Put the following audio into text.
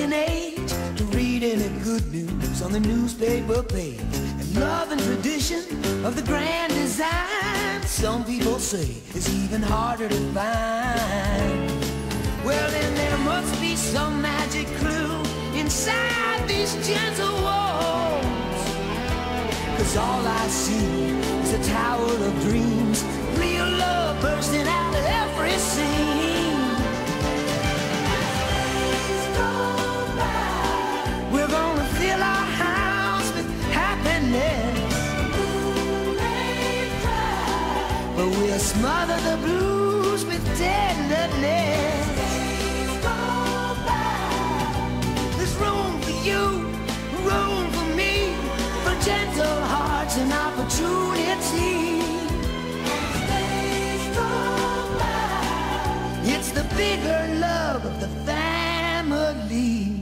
day and age to read any good news on the newspaper page. And love and tradition of the grand design, some people say is even harder to find. Well, then there must be some magic clue inside these gentle walls, 'cause all I see is a tower of dreams, real love bursting out of every scene. We're gonna fill our house with happiness, but we'll smother the blues with tenderness. There's room for you, room for me, for gentle hearts and opportunity. It's the bigger love of the family.